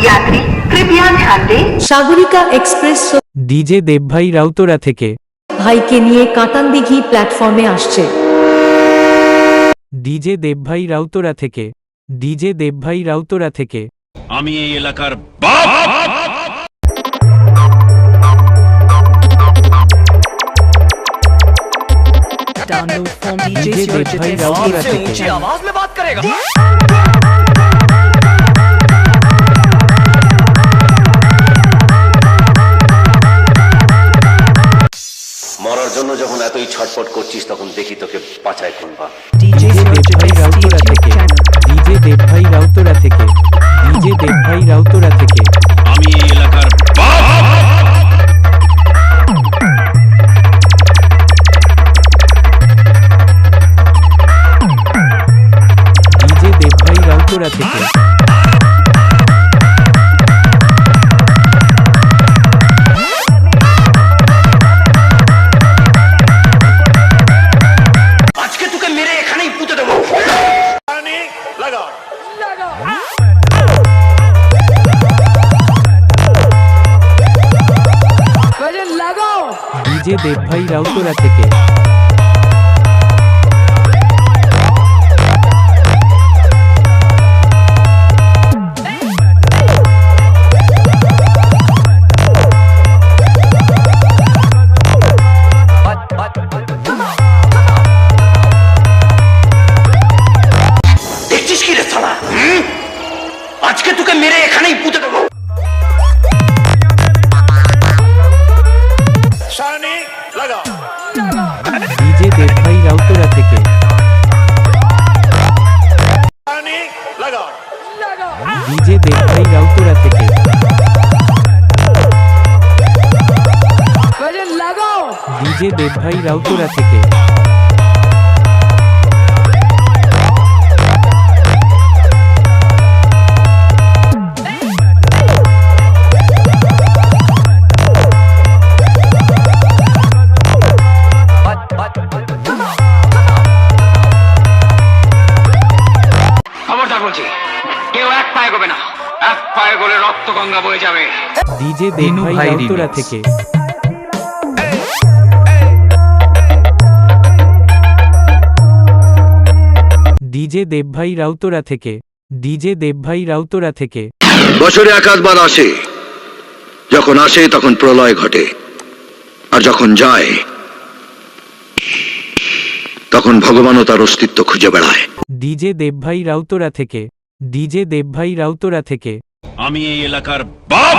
यात्री कृपया ध्यान दें। সাগরিকা এক্সপ্রেস ডিজে দেবভাই রাউতরা থেকে ভাইকে নিয়ে কাটানদিঘি প্ল্যাটফর্মে আসছে। ডিজে দেবভাই রাউতরা থেকে ডিজে দেবভাই রাউতরা থেকে আমি এই এলাকার বাপ। डाउनलोड फ्रॉम डीजे देवभाई राउतरा থেকে आवाज में बात करेगा। মরার জন্য যখন এতই ছটফট করছিস তখন দেখি তোকে বাঁচায় কোনবা। ডিজে দেবভাই রাউতরা থেকে ডিজে দেবভাই রাউতরা থেকে ডিজে দেবভাই রাউতরা থেকে আমি এই এলাকার বাপ। ডিজে দেবভাই রাউতরা থেকে আজকে তোকে মেরে এখানেই পুঁতে দেবো। ডিজে দেবভাই রাউতরা থেকে দেখছিস কি রে শালা? আজকে তোকে মেরে এখানেই পুঁতে দেবো। ডিজে দেবভাই রাউতরা থেকে ডিজে দেবভাই রাউতরা থেকে ডিজে দেবভাই রাউতরা থেকে খবরদার বলছি, কেউ এক পায়ে গোবে না। এক পায়ে গলে রক্ত গঙ্গা বয়ে যাবে। ডিজে দেবভাই রাউতরা থেকে ডিজে দেবভাই রাউতরা থেকে ডিজে দেবভাই রাউতরা থেকে বছরে একাধবার আসে, যখন আসে তখন প্রলয় ঘটে, আর যখন যায় তখন ভগবানও তার অস্তিত্ব খুঁজে বেড়ায়। ডিজে দেবভাই রাউতরা থেকে ডিজে দেবভাই রাউতরা থেকে আমি এই এলাকার বাপ।